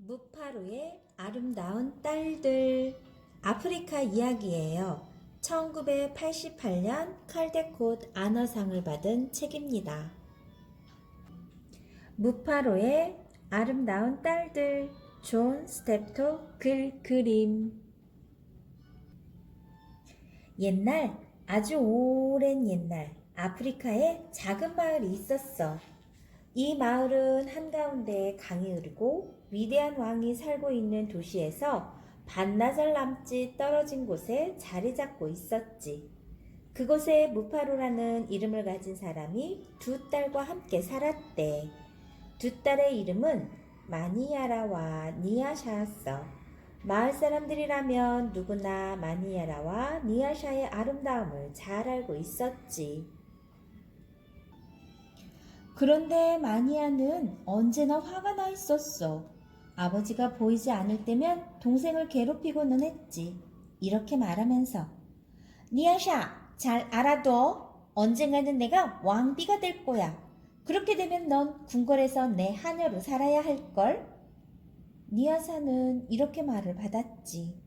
무파루의 아름다운 딸들. 아프리카 이야기예요. 1988년 칼데콧 아너상을 받은 책입니다. 무파루의 아름다운 딸들. 존 스텝토 그림. 옛날, 아주 오랜 옛날, 아프리카에 작은 마을이 있었어. 이 마을은 한가운데 강이 흐르고 위대한 왕이 살고 있는 도시에서 반나절 남짓 떨어진 곳에 자리 잡고 있었지. 그곳에 무파루라는 이름을 가진 사람이 두 딸과 함께 살았대. 두 딸의 이름은 마니야라와 니아샤였어. 마을 사람들이라면 누구나 마니야라와 니아샤의 아름다움을 잘 알고 있었지. 그런데 마니아는 언제나 화가 나 있었어. 아버지가 보이지 않을 때면 동생을 괴롭히고는 했지. 이렇게 말하면서 니아샤, 잘 알아둬. 언젠가는 내가 왕비가 될 거야. 그렇게 되면 넌 궁궐에서 내 하녀로 살아야 할걸? 니아샤는 이렇게 말을 받았지.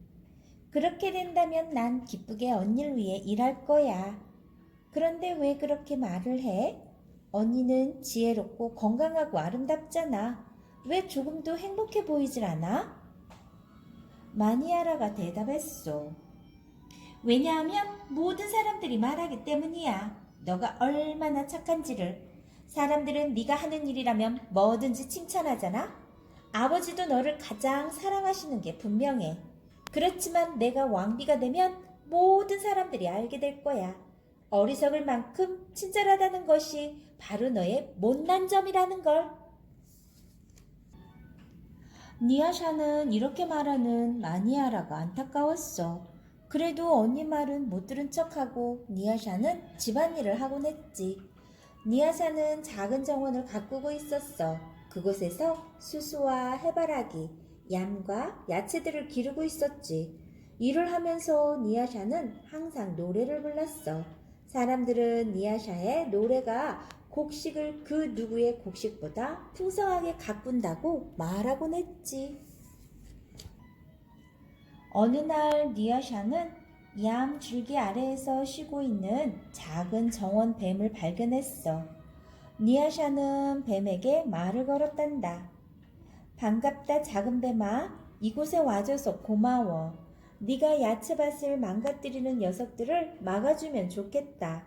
그렇게 된다면 난 기쁘게 언니를 위해 일할 거야. 그런데 왜 그렇게 말을 해? 언니는 지혜롭고 건강하고 아름답잖아. 왜 조금도 행복해 보이질 않아? 마니아라가 대답했어. 왜냐하면 모든 사람들이 말하기 때문이야. 너가 얼마나 착한지를. 사람들은 네가 하는 일이라면 뭐든지 칭찬하잖아. 아버지도 너를 가장 사랑하시는 게 분명해. 그렇지만 내가 왕비가 되면 모든 사람들이 알게 될 거야. 어리석을 만큼 친절하다는 것이 바로 너의 못난 점이라는 걸. 니아샤는 이렇게 말하는 마니아라가 안타까웠어. 그래도 언니 말은 못 들은 척하고 니아샤는 집안일을 하곤 했지. 니아샤는 작은 정원을 가꾸고 있었어. 그곳에서 수수와 해바라기, 얌과 야채들을 기르고 있었지. 일을 하면서 니아샤는 항상 노래를 불렀어. 사람들은 니아샤의 노래가 곡식을 그 누구의 곡식보다 풍성하게 가꾼다고 말하곤 했지. 어느 날 니아샤는 얌 줄기 아래에서 쉬고 있는 작은 정원 뱀을 발견했어. 니아샤는 뱀에게 말을 걸었단다. 반갑다 작은 뱀아, 이곳에 와줘서 고마워. 네가 야채밭을 망가뜨리는 녀석들을 막아주면 좋겠다.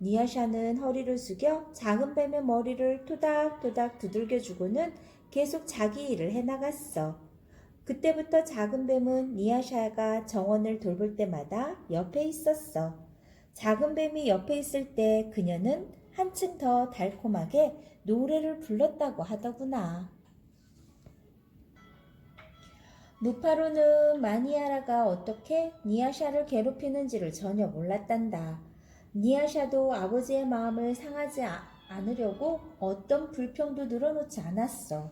니아샤는 허리를 숙여 작은 뱀의 머리를 토닥토닥 두들겨주고는 계속 자기 일을 해나갔어. 그때부터 작은 뱀은 니아샤가 정원을 돌볼 때마다 옆에 있었어. 작은 뱀이 옆에 있을 때 그녀는 한층 더 달콤하게 노래를 불렀다고 하더구나. 무파루는 마니아라가 어떻게 니아샤를 괴롭히는지를 전혀 몰랐단다. 니아샤도 아버지의 마음을 상하지 않으려고 어떤 불평도 늘어놓지 않았어.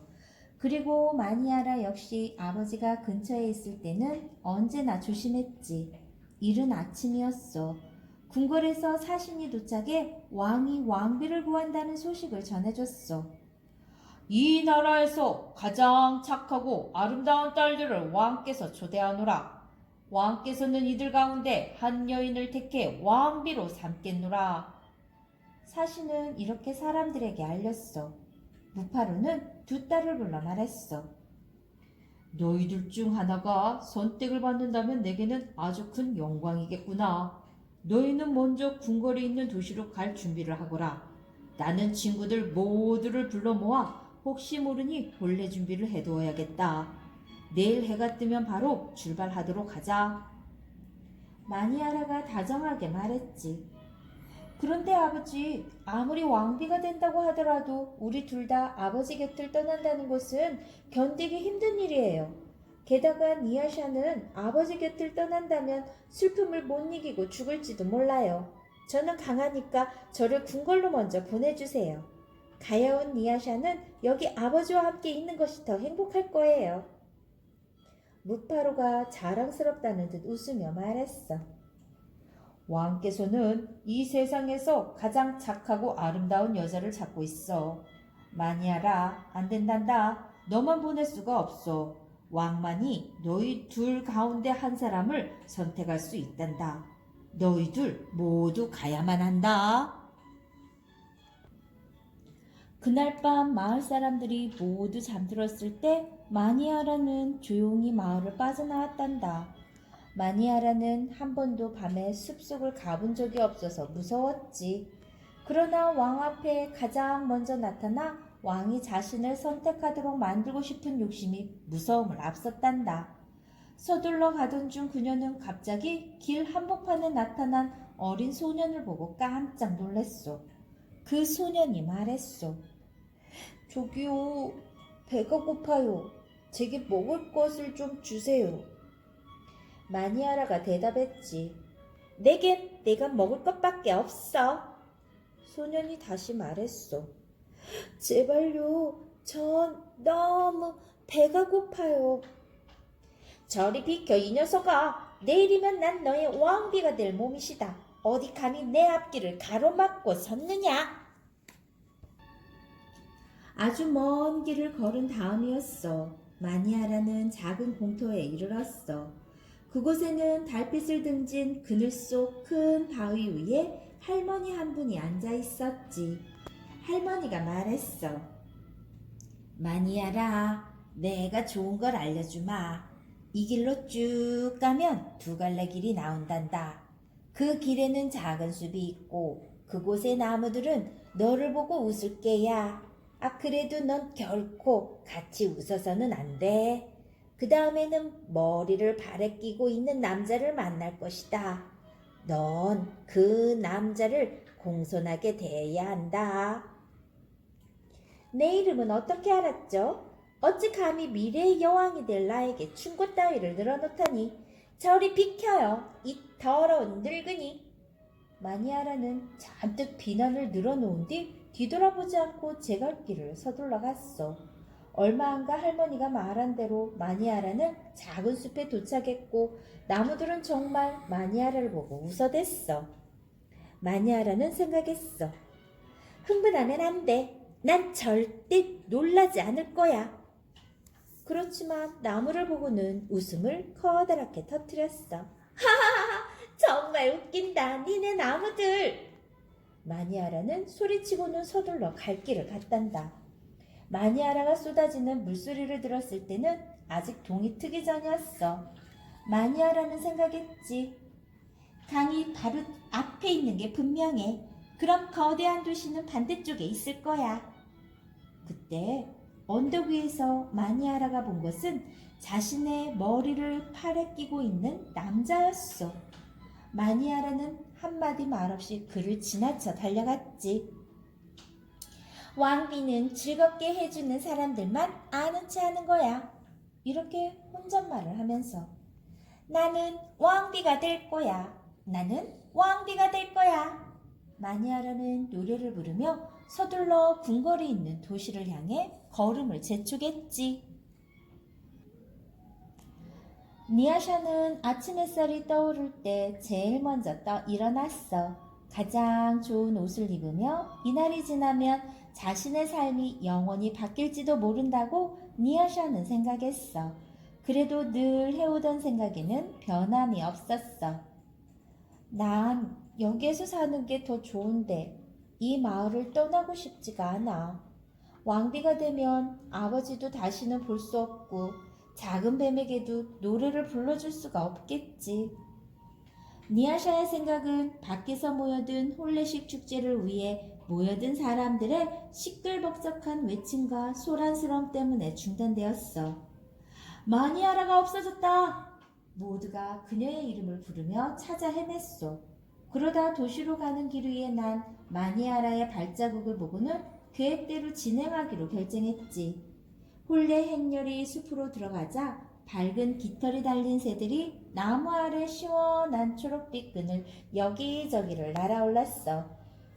그리고 마니아라 역시 아버지가 근처에 있을 때는 언제나 조심했지. 이른 아침이었어. 궁궐에서 사신이 도착해 왕이 왕비를 구한다는 소식을 전해줬어. 이 나라에서 가장 착하고 아름다운 딸들을 왕께서 초대하노라. 왕께서는 이들 가운데 한 여인을 택해 왕비로 삼겠노라. 사신은 이렇게 사람들에게 알렸어. 무파루는 두 딸을 불러 말했어. 너희들 중 하나가 선택을 받는다면 내게는 아주 큰 영광이겠구나. 너희는 먼저 궁궐에 있는 도시로 갈 준비를 하거라. 나는 친구들 모두를 불러 모아 혹시 모르니 본래 준비를 해두어야겠다. 내일 해가 뜨면 바로 출발하도록 하자. 마니아라가 다정하게 말했지. 그런데 아버지, 아무리 왕비가 된다고 하더라도 우리 둘 다 아버지 곁을 떠난다는 것은 견디기 힘든 일이에요. 게다가 니아샤는 아버지 곁을 떠난다면 슬픔을 못 이기고 죽을지도 몰라요. 저는 강하니까 저를 궁궐로 먼저 보내주세요. 가여운 니아샤는 여기 아버지와 함께 있는 것이 더 행복할 거예요. 무파루가 자랑스럽다는 듯 웃으며 말했어. 왕께서는 이 세상에서 가장 착하고 아름다운 여자를 찾고 있어. 마니아라, 안 된단다. 너만 보낼 수가 없어. 왕만이 너희 둘 가운데 한 사람을 선택할 수 있단다. 너희 둘 모두 가야만 한다. 그날 밤 마을 사람들이 모두 잠들었을 때 마니아라는 조용히 마을을 빠져나왔단다. 마니아라는 한 번도 밤에 숲속을 가본 적이 없어서 무서웠지. 그러나 왕 앞에 가장 먼저 나타나 왕이 자신을 선택하도록 만들고 싶은 욕심이 무서움을 앞섰단다. 서둘러 가던 중 그녀는 갑자기 길 한복판에 나타난 어린 소년을 보고 깜짝 놀랐어. 그 소년이 말했어. 저기요, 배가 고파요. 제게 먹을 것을 좀 주세요. 마니아라가 대답했지. 내겐 내가 먹을 것밖에 없어. 소년이 다시 말했어. 제발요, 전 너무 배가 고파요. 저리 비켜 이 녀석아. 내일이면 난 너의 왕비가 될 몸이시다. 어디 감히 내 앞길을 가로막고 섰느냐? 아주 먼 길을 걸은 다음이었어. 마니아라는 작은 공터에 이르렀어. 그곳에는 달빛을 등진 그늘 속 큰 바위 위에 할머니 한 분이 앉아 있었지. 할머니가 말했어. 마니아라, 내가 좋은 걸 알려주마. 이 길로 쭉 가면 두 갈래 길이 나온단다. 그 길에는 작은 숲이 있고 그곳의 나무들은 너를 보고 웃을 게야. 그래도 넌 결코 같이 웃어서는 안 돼. 그 다음에는 머리를 발에 끼고 있는 남자를 만날 것이다. 넌 그 남자를 공손하게 대해야 한다. 내 이름은 어떻게 알았죠? 어찌 감히 미래의 여왕이 될 나에게 충고 따위를 늘어놓다니. 저리 비켜요, 이 더러운 늙은이. 마니아라는 잔뜩 비난을 늘어놓은 뒤 뒤돌아보지 않고 제 갈 길을 서둘러 갔어. 얼마 안가 할머니가 말한 대로 마니아라는 작은 숲에 도착했고 나무들은 정말 마니아라를 보고 웃어댔어. 마니아라는 생각했어. 흥분하면 안 돼. 난 절대 놀라지 않을 거야. 그렇지만 나무를 보고는 웃음을 커다랗게 터뜨렸어. 하하하, 정말 웃긴다, 니네 나무들. 마니아라는 소리치고는 서둘러 갈 길을 갔단다. 마니아라가 쏟아지는 물소리를 들었을 때는 아직 동이 트기 전이었어. 마니아라는 생각했지. 강이 바로 앞에 있는 게 분명해. 그럼 거대한 도시는 반대쪽에 있을 거야. 그때 언덕 위에서 마니아라가 본 것은 자신의 머리를 팔에 끼고 있는 남자였어. 마니아라는 한마디 말 없이 그를 지나쳐 달려갔지. 왕비는 즐겁게 해주는 사람들만 아는 체 하는 거야. 이렇게 혼잣말을 하면서 나는 왕비가 될 거야. 나는 왕비가 될 거야. 마니아라는 노래를 부르며 서둘러 궁궐이 있는 도시를 향해 걸음을 재촉했지. 니아샤는 아침 햇살이 떠오를 때 제일 먼저 일어났어. 가장 좋은 옷을 입으며 이날이 지나면 자신의 삶이 영원히 바뀔지도 모른다고 니아샤는 생각했어. 그래도 늘 해오던 생각에는 변함이 없었어. 난 여기에서 사는 게 더 좋은데 이 마을을 떠나고 싶지가 않아. 왕비가 되면 아버지도 다시는 볼 수 없고 작은 뱀에게도 노래를 불러줄 수가 없겠지. 니아샤의 생각은 밖에서 모여든 혼례식 축제를 위해 모여든 사람들의 시끌벅적한 외침과 소란스러움 때문에 중단되었어. 마니아라가 없어졌다! 모두가 그녀의 이름을 부르며 찾아 헤맸소. 그러다 도시로 가는 길 위에 난 마니아라의 발자국을 보고는 계획대로 진행하기로 결정했지. 혼례 행렬이 숲으로 들어가자 밝은 깃털이 달린 새들이 나무 아래 시원한 초록빛 끈을 여기저기를 날아올랐어.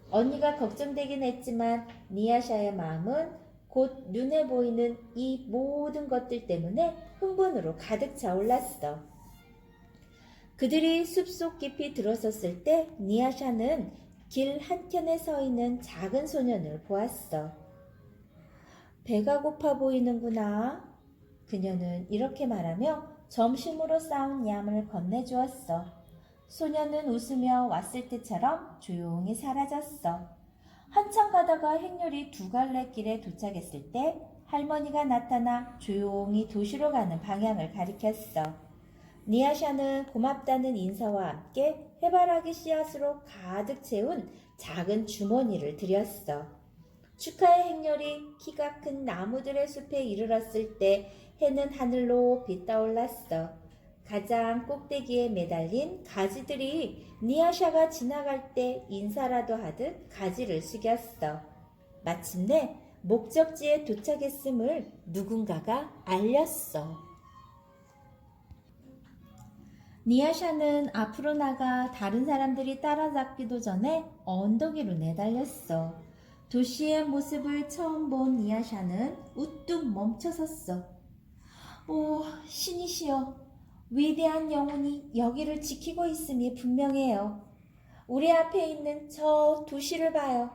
언니가 걱정되긴 했지만 니아샤의 마음은 곧 눈에 보이는 이 모든 것들 때문에 흥분으로 가득 차올랐어. 그들이 숲속 깊이 들어섰을 때 니아샤는 길 한켠에 서 있는 작은 소년을 보았어. 배가 고파 보이는구나. 그녀는 이렇게 말하며 점심으로 싸온 얌을 건네주었어. 소녀는 웃으며 왔을 때처럼 조용히 사라졌어. 한참 가다가 행렬이 두 갈래 길에 도착했을 때 할머니가 나타나 조용히 도시로 가는 방향을 가리켰어. 니아샤는 고맙다는 인사와 함께 해바라기 씨앗으로 가득 채운 작은 주머니를 드렸어. 축하의 행렬이 키가 큰 나무들의 숲에 이르렀을 때 해는 하늘로 빛떠올랐어. 가장 꼭대기에 매달린 가지들이 니아샤가 지나갈 때 인사라도 하듯 가지를 숙였어. 마침내 목적지에 도착했음을 누군가가 알렸어. 니아샤는 앞으로 나가 다른 사람들이 따라잡기도 전에 언덕 위로 내달렸어. 도시의 모습을 처음 본 니아샤는 우뚝 멈춰섰어. 오, 신이시여. 위대한 영혼이 여기를 지키고 있음이 분명해요. 우리 앞에 있는 저 도시를 봐요.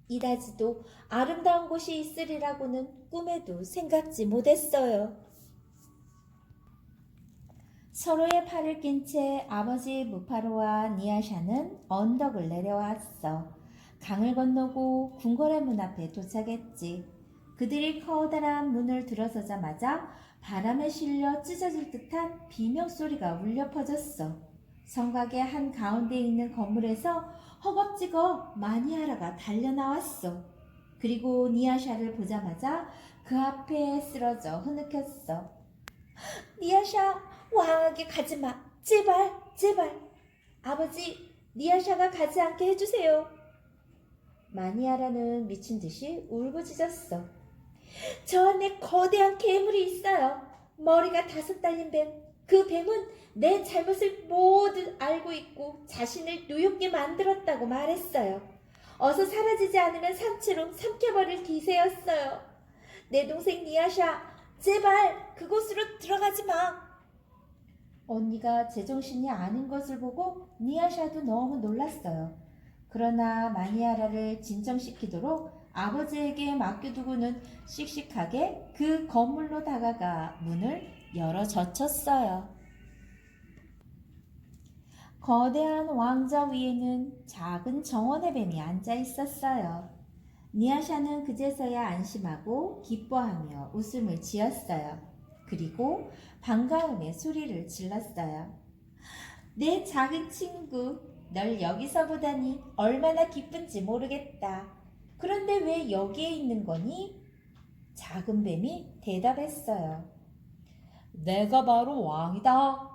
이다지도 아름다운 곳이 있으리라고는 꿈에도 생각지 못했어요. 서로의 팔을 낀 채 아버지 무파로와 니아샤는 언덕을 내려왔어. 강을 건너고 궁궐의 문 앞에 도착했지. 그들이 커다란 문을 들어서자마자 바람에 실려 찢어질 듯한 비명소리가 울려 퍼졌어. 성곽의 한 가운데 있는 건물에서 허겁지겁 마니아라가 달려나왔어. 그리고 니아샤를 보자마자 그 앞에 쓰러져 흐느꼈어. 니아샤, 왕에게 가지마. 제발, 제발. 아버지, 니아샤가 가지 않게 해주세요. 마니아라는 미친 듯이 울부짖었어. 저 안에 거대한 괴물이 있어요. 머리가 5 달린 뱀. 그 뱀은 내 잘못을 모두 알고 있고 자신을 노엽게 만들었다고 말했어요. 어서 사라지지 않으면 산채로 삼켜버릴 기세였어요. 내 동생 니아샤, 제발 그곳으로 들어가지 마. 언니가 제정신이 아닌 것을 보고 니아샤도 너무 놀랐어요. 그러나 마니아라를 진정시키도록 아버지에게 맡겨두고는 씩씩하게 그 건물로 다가가 문을 열어 젖혔어요. 거대한 왕좌 위에는 작은 정원의 뱀이 앉아 있었어요. 니아샤는 그제서야 안심하고 기뻐하며 웃음을 지었어요. 그리고 반가움에 소리를 질렀어요. 내 작은 친구, 널 여기서 보다니 얼마나 기쁜지 모르겠다. 그런데 왜 여기에 있는 거니? 작은 뱀이 대답했어요. 내가 바로 왕이다.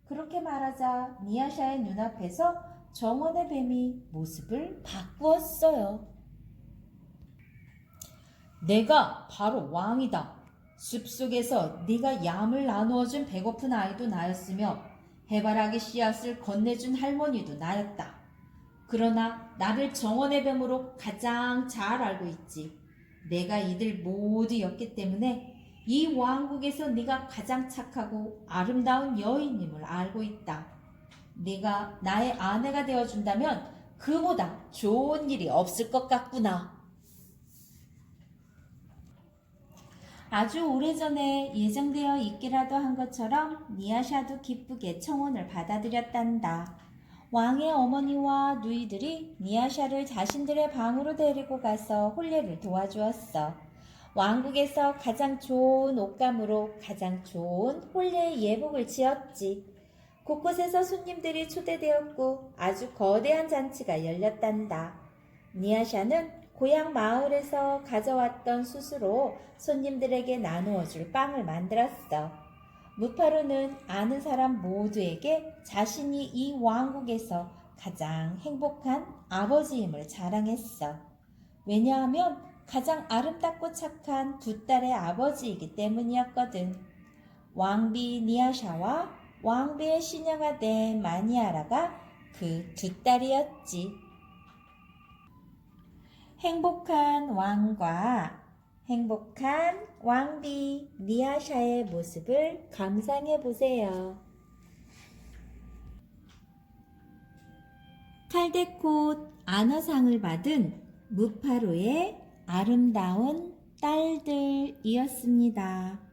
그렇게 말하자 니아샤의 눈앞에서 정원의 뱀이 모습을 바꾸었어요. 내가 바로 왕이다. 숲속에서 네가 얌을 나누어준 배고픈 아이도 나였으며 해바라기 씨앗을 건네준 할머니도 나였다. 그러나 나를 정원의 뱀으로 가장 잘 알고 있지. 내가 이들 모두였기 때문에 이 왕국에서 네가 가장 착하고 아름다운 여인임을 알고 있다. 네가 나의 아내가 되어준다면 그보다 좋은 일이 없을 것 같구나. 아주 오래전에 예정되어 있기라도 한 것처럼 니아샤도 기쁘게 청혼을 받아들였단다. 왕의 어머니와 누이들이 니아샤를 자신들의 방으로 데리고 가서 혼례를 도와주었어. 왕국에서 가장 좋은 옷감으로 가장 좋은 혼례의 예복을 지었지. 곳곳에서 손님들이 초대되었고 아주 거대한 잔치가 열렸단다. 니아샤는 고향 마을에서 가져왔던 숯으로 손님들에게 나누어 줄 빵을 만들었어. 무파루는 아는 사람 모두에게 자신이 이 왕국에서 가장 행복한 아버지임을 자랑했어. 왜냐하면 가장 아름답고 착한 2딸의 아버지이기 때문이었거든. 왕비 니아샤와 왕비의 시녀가 된 마니아라가 그 2딸이었지. 행복한 왕과 행복한 왕비 니아샤의 모습을 감상해 보세요. 칼데콧 안어상을 받은 무파루의 아름다운 딸들이었습니다.